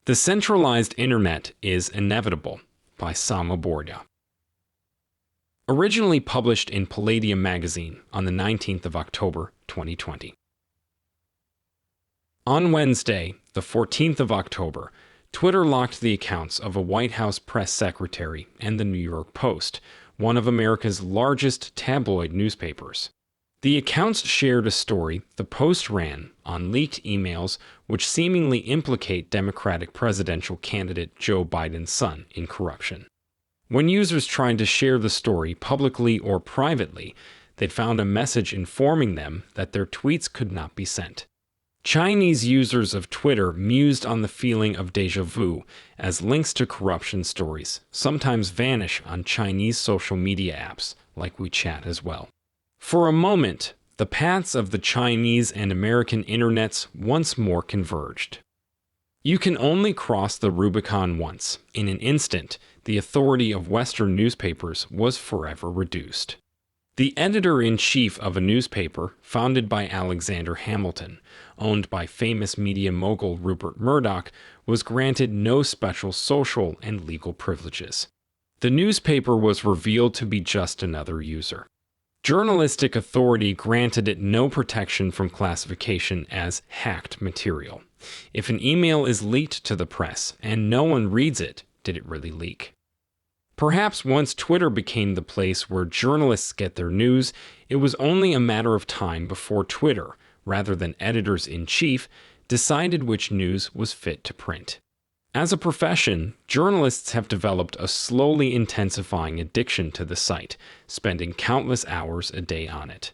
The Centralized Internet Is Inevitable by Samo Burja. Originally published in Palladium Magazine on the 19th of October, 2020. On Wednesday, the 14th of October, Twitter locked the accounts of a White House press secretary and the New York Post, one of America's largest tabloid newspapers. The accounts shared a story the Post ran on leaked emails which seemingly implicate Democratic presidential candidate Joe Biden's son in corruption. When users tried to share the story publicly or privately, they found a message informing them that their tweets could not be sent. Chinese users of Twitter mused on the feeling of déjà vu as links to corruption stories sometimes vanish on Chinese social media apps like WeChat as well. For a moment, the paths of the Chinese and American internets once more converged. You can only cross the Rubicon once. In an instant, the authority of Western newspapers was forever reduced. The editor-in-chief of a newspaper, founded by Alexander Hamilton, owned by famous media mogul Rupert Murdoch, was granted no special social and legal privileges. The newspaper was revealed to be just another user. Journalistic authority granted it no protection from classification as hacked material. If an email is leaked to the press and no one reads it, did it really leak? Perhaps once Twitter became the place where journalists get their news, it was only a matter of time before Twitter, rather than editors-in-chief, decided which news was fit to print. As a profession, journalists have developed a slowly intensifying addiction to the site, spending countless hours a day on it.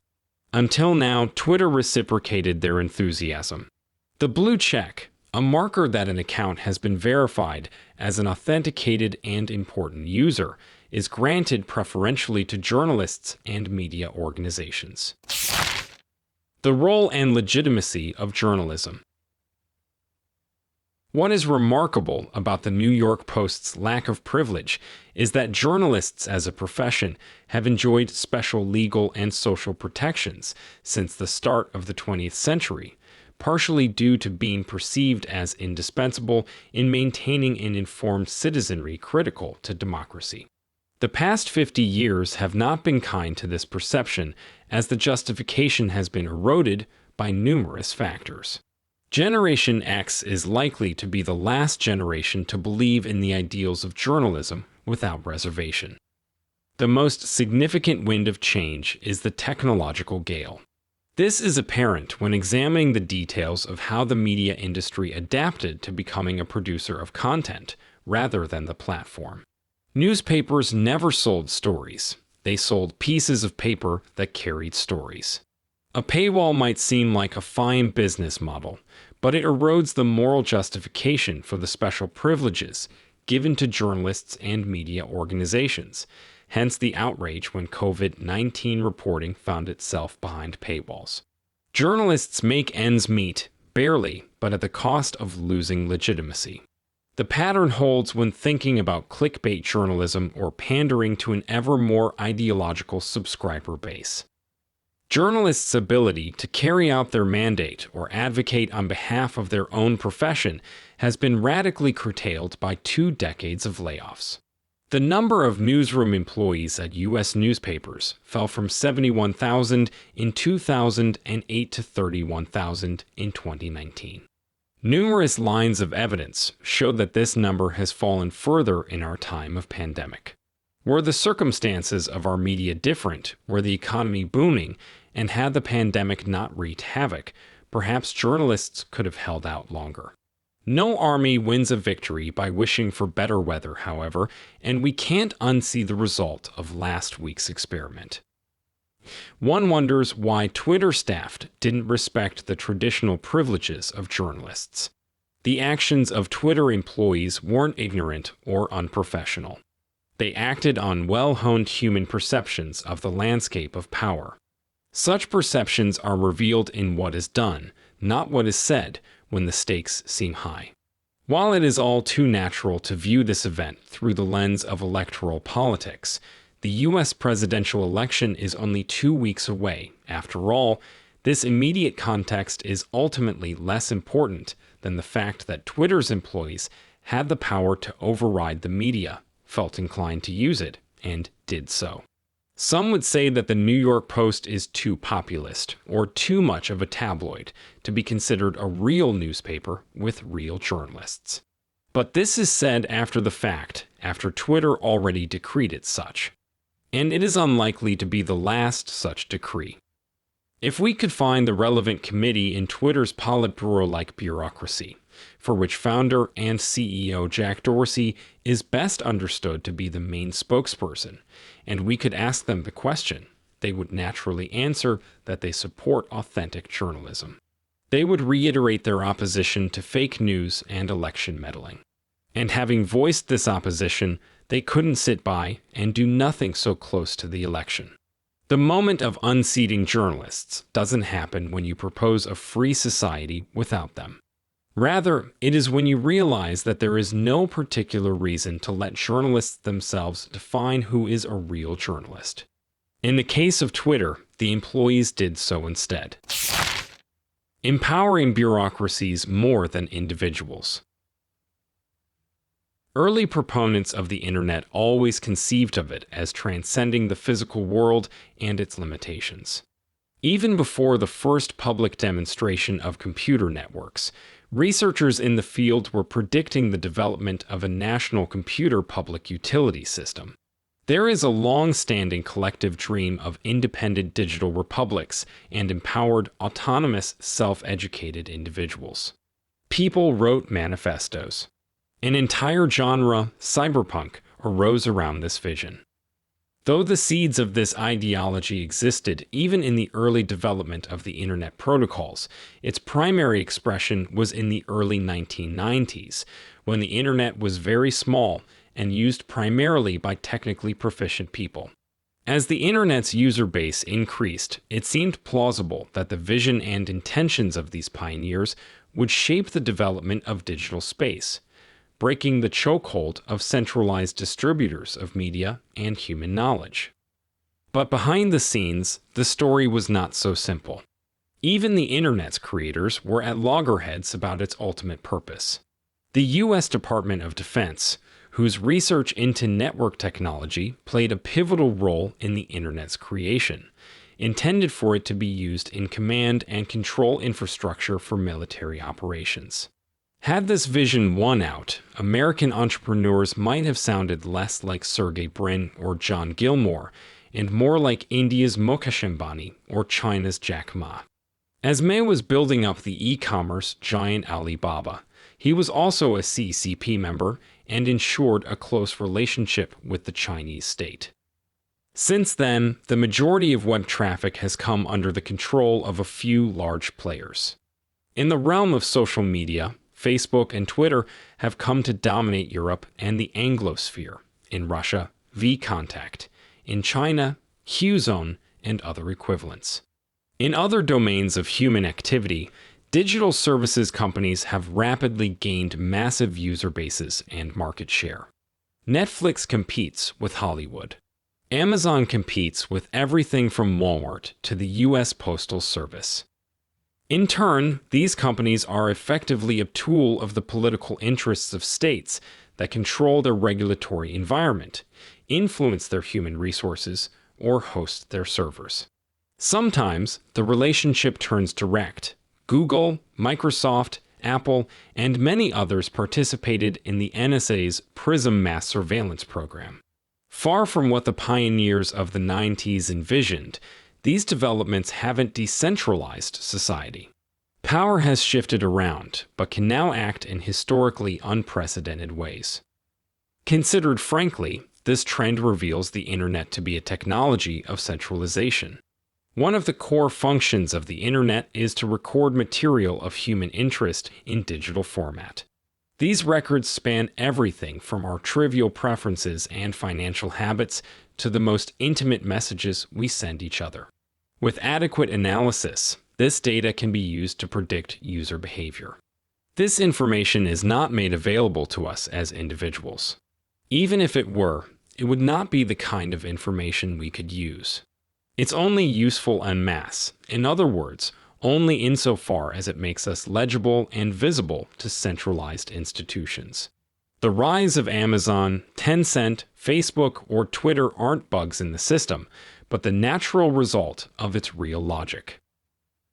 Until now, Twitter reciprocated their enthusiasm. The blue check, a marker that an account has been verified as an authenticated and important user, is granted preferentially to journalists and media organizations. The role and legitimacy of journalism. What is remarkable about the New York Post's lack of privilege is that journalists as a profession have enjoyed special legal and social protections since the start of the 20th century, partially due to being perceived as indispensable in maintaining an informed citizenry critical to democracy. The past 50 years have not been kind to this perception, as the justification has been eroded by numerous factors. Generation X is likely to be the last generation to believe in the ideals of journalism without reservation. The most significant wind of change is the technological gale. This is apparent when examining the details of how the media industry adapted to becoming a producer of content rather than the platform. Newspapers never sold stories. They sold pieces of paper that carried stories. A paywall might seem like a fine business model, but it erodes the moral justification for the special privileges given to journalists and media organizations, hence the outrage when COVID-19 reporting found itself behind paywalls. Journalists make ends meet, barely, but at the cost of losing legitimacy. The pattern holds when thinking about clickbait journalism or pandering to an ever more ideological subscriber base. Journalists' ability to carry out their mandate or advocate on behalf of their own profession has been radically curtailed by 2 decades of layoffs. The number of newsroom employees at U.S. newspapers fell from 71,000 in 2008 to 31,000 in 2019. Numerous lines of evidence show that this number has fallen further in our time of pandemic. Were the circumstances of our media different, were the economy booming, and had the pandemic not wreaked havoc, perhaps journalists could have held out longer. No army wins a victory by wishing for better weather, however, and we can't unsee the result of last week's experiment. One wonders why Twitter staff didn't respect the traditional privileges of journalists. The actions of Twitter employees weren't ignorant or unprofessional. They acted on well-honed human perceptions of the landscape of power. Such perceptions are revealed in what is done, not what is said, when the stakes seem high. While it is all too natural to view this event through the lens of electoral politics, the U.S. presidential election is only 2 weeks away. After all, this immediate context is ultimately less important than the fact that Twitter's employees had the power to override the media, felt inclined to use it, and did so. Some would say that the New York Post is too populist, or too much of a tabloid, to be considered a real newspaper with real journalists. But this is said after the fact, after Twitter already decreed it such. And it is unlikely to be the last such decree. If we could find the relevant committee in Twitter's Politburo-like bureaucracy, for which founder and CEO Jack Dorsey is best understood to be the main spokesperson, and we could ask them the question, they would naturally answer that they support authentic journalism. They would reiterate their opposition to fake news and election meddling. And having voiced this opposition, they couldn't sit by and do nothing so close to the election. The moment of unseating journalists doesn't happen when you propose a free society without them. Rather, it is when you realize that there is no particular reason to let journalists themselves define who is a real journalist. In the case of Twitter, the employees did so instead. Empowering bureaucracies more than individuals. Early proponents of the internet always conceived of it as transcending the physical world and its limitations. Even before the first public demonstration of computer networks, researchers in the field were predicting the development of a national computer public utility system. There is a long-standing collective dream of independent digital republics and empowered, autonomous, self-educated individuals. People wrote manifestos. An entire genre, cyberpunk, arose around this vision. Though the seeds of this ideology existed even in the early development of the Internet protocols, its primary expression was in the early 1990s, when the Internet was very small and used primarily by technically proficient people. As the Internet's user base increased, it seemed plausible that the vision and intentions of these pioneers would shape the development of digital space, breaking the chokehold of centralized distributors of media and human knowledge. But behind the scenes, the story was not so simple. Even the Internet's creators were at loggerheads about its ultimate purpose. The U.S. Department of Defense, whose research into network technology played a pivotal role in the Internet's creation, intended for it to be used in command and control infrastructure for military operations. Had this vision won out, American entrepreneurs might have sounded less like Sergey Brin or John Gilmore, and more like India's Mukesh Ambani or China's Jack Ma. As May was building up the e-commerce giant Alibaba, he was also a CCP member and ensured a close relationship with the Chinese state. Since then, the majority of web traffic has come under the control of a few large players. In the realm of social media, Facebook and Twitter have come to dominate Europe and the Anglosphere, in Russia, vContact, in China, Qzone, and other equivalents. In other domains of human activity, digital services companies have rapidly gained massive user bases and market share. Netflix competes with Hollywood. Amazon competes with everything from Walmart to the U.S. Postal Service. In turn, these companies are effectively a tool of the political interests of states that control their regulatory environment, influence their human resources, or host their servers. Sometimes, the relationship turns direct. Google, Microsoft, Apple, and many others participated in the NSA's PRISM mass surveillance program. Far from what the pioneers of the 90s envisioned, these developments haven't decentralized society. Power has shifted around, but can now act in historically unprecedented ways. Considered frankly, this trend reveals the Internet to be a technology of centralization. One of the core functions of the Internet is to record material of human interest in digital format. These records span everything from our trivial preferences and financial habits to the most intimate messages we send each other. With adequate analysis, this data can be used to predict user behavior. This information is not made available to us as individuals. Even if it were, it would not be the kind of information we could use. It's only useful en masse. In other words, only insofar as it makes us legible and visible to centralized institutions. The rise of Amazon, Tencent, Facebook, or Twitter aren't bugs in the system, but the natural result of its real logic.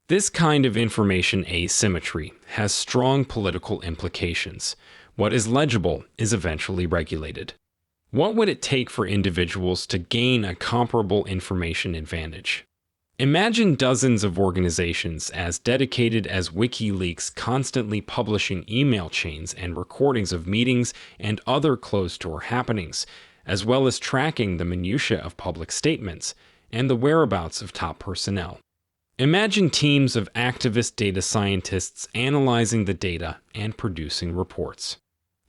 This kind of information asymmetry has strong political implications. What is legible is eventually regulated. What would it take for individuals to gain a comparable information advantage? Imagine dozens of organizations as dedicated as WikiLeaks constantly publishing email chains and recordings of meetings and other closed-door happenings, as well as tracking the minutiae of public statements and the whereabouts of top personnel. Imagine teams of activist data scientists analyzing the data and producing reports.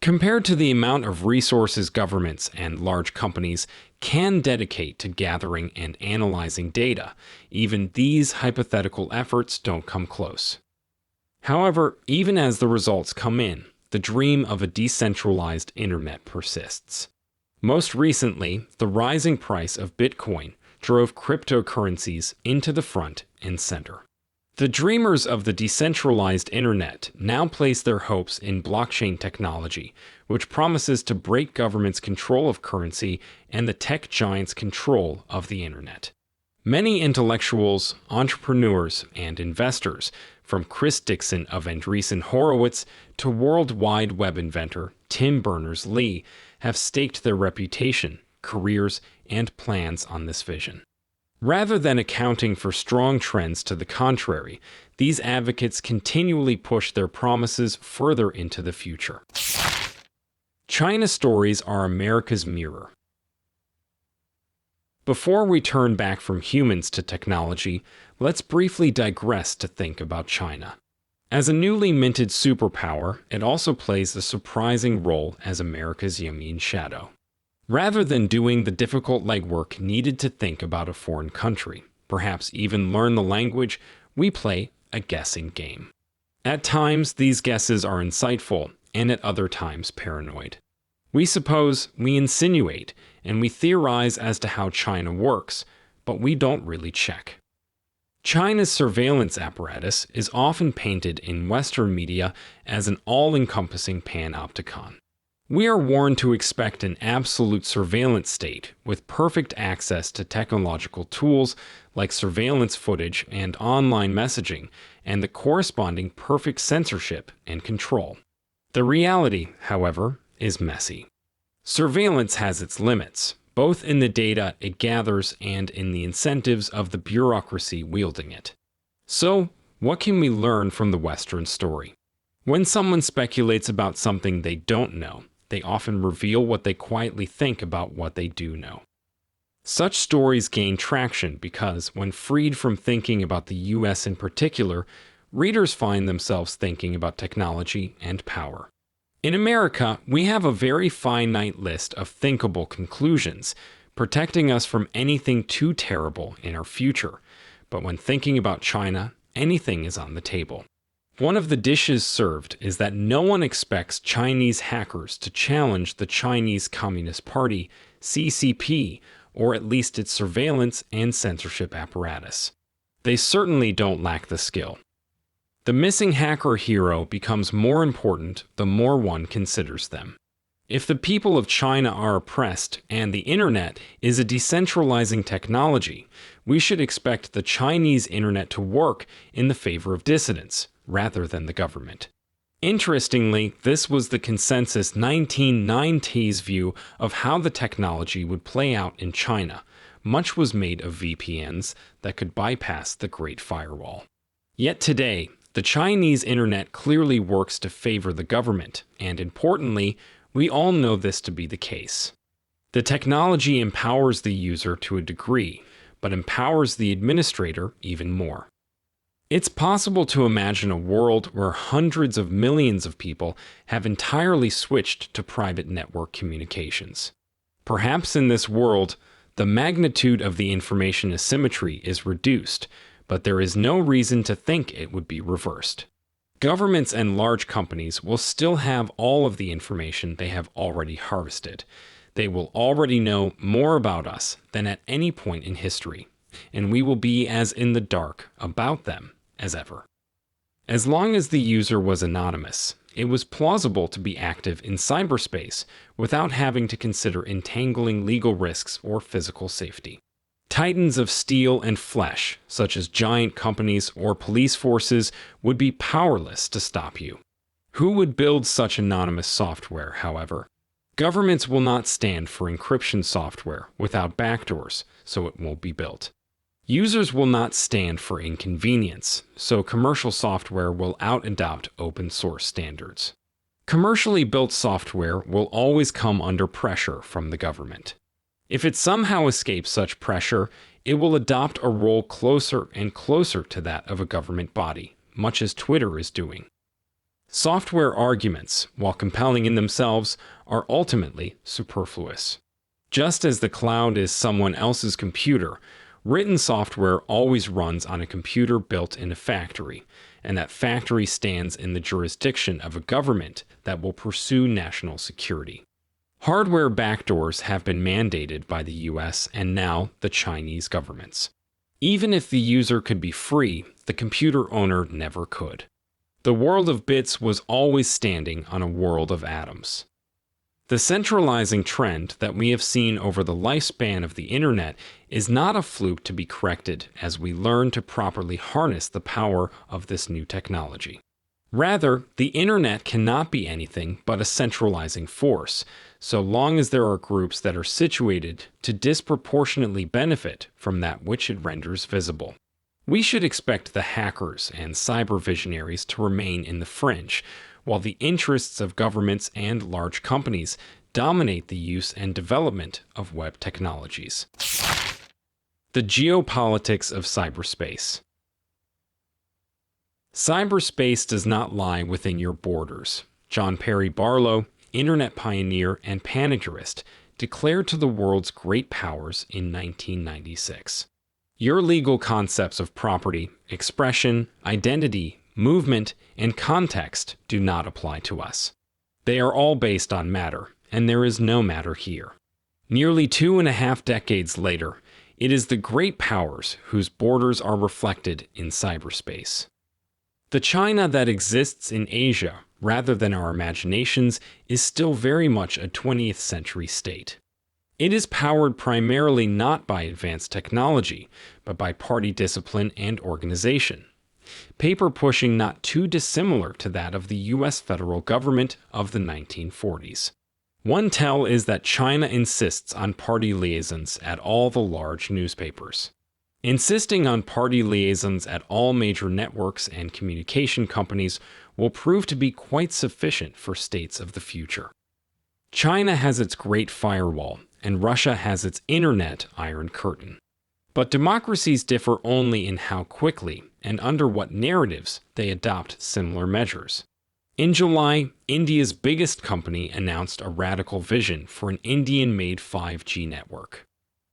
Compared to the amount of resources governments and large companies can dedicate to gathering and analyzing data, even these hypothetical efforts don't come close. However, even as the results come in, the dream of a decentralized internet persists. Most recently, the rising price of Bitcoin drove cryptocurrencies into the front and center. The dreamers of the decentralized internet now place their hopes in blockchain technology, which promises to break governments' control of currency and the tech giants' control of the internet. Many intellectuals, entrepreneurs, and investors, from Chris Dixon of Andreessen Horowitz to World Wide Web inventor Tim Berners-Lee, have staked their reputation, careers, and plans on this vision. Rather than accounting for strong trends to the contrary, these advocates continually push their promises further into the future. China stories are America's mirror. Before we turn back from humans to technology, let's briefly digress to think about China. As a newly minted superpower, it also plays a surprising role as America's Yamin shadow. Rather than doing the difficult legwork needed to think about a foreign country, perhaps even learn the language, we play a guessing game. At times, these guesses are insightful, and at other times paranoid. We suppose, we insinuate, and we theorize as to how China works, but we don't really check. China's surveillance apparatus is often painted in Western media as an all-encompassing panopticon. We are warned to expect an absolute surveillance state with perfect access to technological tools like surveillance footage and online messaging, and the corresponding perfect censorship and control. The reality, however, is messy. Surveillance has its limits, both in the data it gathers and in the incentives of the bureaucracy wielding it. So, what can we learn from the Western story? When someone speculates about something they don't know, they often reveal what they quietly think about what they do know. Such stories gain traction because, when freed from thinking about the US in particular, readers find themselves thinking about technology and power. In America, we have a very finite list of thinkable conclusions, protecting us from anything too terrible in our future. But when thinking about China, anything is on the table. One of the dishes served is that no one expects Chinese hackers to challenge the Chinese Communist Party, CCP, or at least its surveillance and censorship apparatus. They certainly don't lack the skill. The missing hacker hero becomes more important the more one considers them. If the people of China are oppressed and the internet is a decentralizing technology, we should expect the Chinese internet to work in the favor of dissidents, rather than the government. Interestingly, this was the consensus 1990s view of how the technology would play out in China. Much was made of VPNs that could bypass the Great Firewall. Yet today, the Chinese internet clearly works to favor the government, and importantly, we all know this to be the case. The technology empowers the user to a degree, but empowers the administrator even more. It's possible to imagine a world where hundreds of millions of people have entirely switched to private network communications. Perhaps in this world, the magnitude of the information asymmetry is reduced, but there is no reason to think it would be reversed. Governments and large companies will still have all of the information they have already harvested. They will already know more about us than at any point in history, and we will be as in the dark about them as ever. As long as the user was anonymous, it was plausible to be active in cyberspace without having to consider entangling legal risks or physical safety. Titans of steel and flesh, such as giant companies or police forces, would be powerless to stop you. Who would build such anonymous software, however? Governments will not stand for encryption software without backdoors, so it won't be built. Users will not stand for inconvenience, so commercial software will out-adopt open source standards. Commercially built software will always come under pressure from the government. If it somehow escapes such pressure, it will adopt a role closer and closer to that of a government body, much as Twitter is doing. Software arguments, while compelling in themselves, are ultimately superfluous. Just as the cloud is someone else's computer, written software always runs on a computer built in a factory, and that factory stands in the jurisdiction of a government that will pursue national security. Hardware backdoors have been mandated by the US and now the Chinese governments. Even if the user could be free, the computer owner never could. The world of bits was always standing on a world of atoms. The centralizing trend that we have seen over the lifespan of the internet is not a fluke to be corrected as we learn to properly harness the power of this new technology. Rather, the internet cannot be anything but a centralizing force, so long as there are groups that are situated to disproportionately benefit from that which it renders visible. We should expect the hackers and cyber visionaries to remain in the fringe, while the interests of governments and large companies dominate the use and development of web technologies. The geopolitics of cyberspace. Cyberspace does not lie within your borders. John Perry Barlow, internet pioneer and panegyrist, declared to the world's great powers in 1996. Your legal concepts of property, expression, identity, movement, and context do not apply to us. They are all based on matter, and there is no matter here. Nearly 2.5 decades later, it is the great powers whose borders are reflected in cyberspace. The China that exists in Asia, rather than our imaginations, is still very much a 20th century state. It is powered primarily not by advanced technology, but by party discipline and organization. Paper pushing not too dissimilar to that of the US federal government of the 1940s. One tell is that China insists on party liaisons at all the large newspapers. Insisting on party liaisons at all major networks and communication companies will prove to be quite sufficient for states of the future. China has its Great Firewall, and Russia has its Internet Iron Curtain. But democracies differ only in how quickly and under what narratives they adopt similar measures. In July, India's biggest company announced a radical vision for an Indian-made 5G network.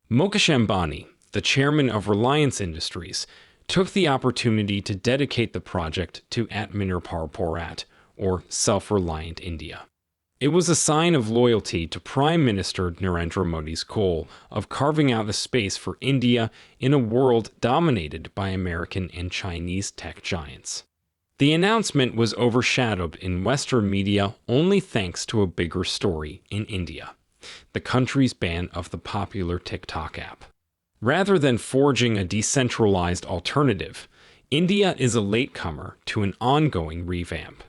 Mukesh Ambani, the chairman of Reliance Industries, took the opportunity to dedicate the project to Atmanirbhar Bharat, or self-reliant India. It was a sign of loyalty to Prime Minister Narendra Modi's goal of carving out a space for India in a world dominated by American and Chinese tech giants. The announcement was overshadowed in Western media only thanks to a bigger story in India, the country's ban of the popular TikTok app. Rather than forging a decentralized alternative, India is a latecomer to an ongoing revamp.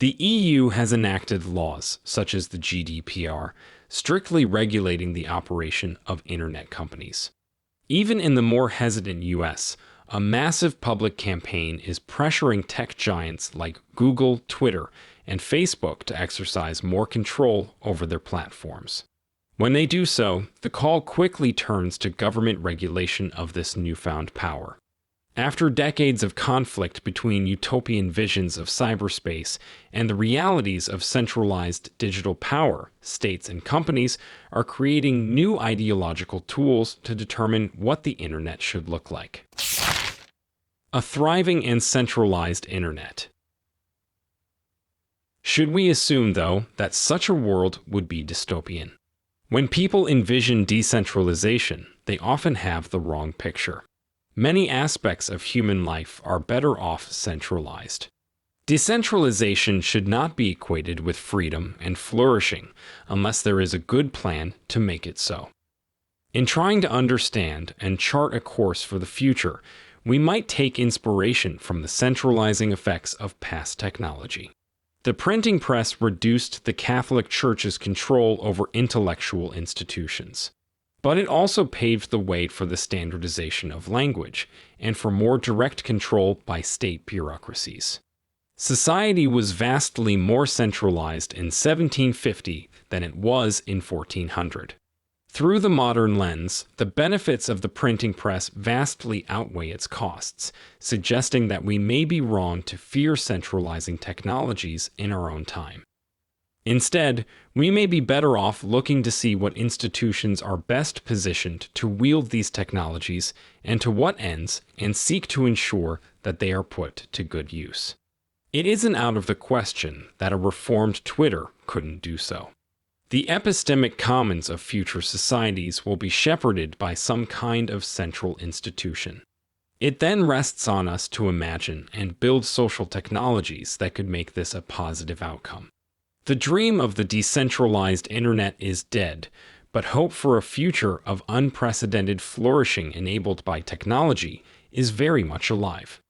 The EU has enacted laws, such as the GDPR, strictly regulating the operation of internet companies. Even in the more hesitant US, a massive public campaign is pressuring tech giants like Google, Twitter, and Facebook to exercise more control over their platforms. When they do so, the call quickly turns to government regulation of this newfound power. After decades of conflict between utopian visions of cyberspace and the realities of centralized digital power, states and companies are creating new ideological tools to determine what the internet should look like. A thriving and centralized internet. Should we assume, though, that such a world would be dystopian? When people envision decentralization, they often have the wrong picture. Many aspects of human life are better off centralized. Decentralization should not be equated with freedom and flourishing unless there is a good plan to make it so. In trying to understand and chart a course for the future, we might take inspiration from the centralizing effects of past technology. The printing press reduced the Catholic Church's control over intellectual institutions. But it also paved the way for the standardization of language and for more direct control by state bureaucracies. Society was vastly more centralized in 1750 than it was in 1400. Through the modern lens, the benefits of the printing press vastly outweigh its costs, suggesting that we may be wrong to fear centralizing technologies in our own time. Instead, we may be better off looking to see what institutions are best positioned to wield these technologies and to what ends, and seek to ensure that they are put to good use. It isn't out of the question that a reformed Twitter couldn't do so. The epistemic commons of future societies will be shepherded by some kind of central institution. It then rests on us to imagine and build social technologies that could make this a positive outcome. The dream of the decentralized internet is dead, but hope for a future of unprecedented flourishing enabled by technology is very much alive.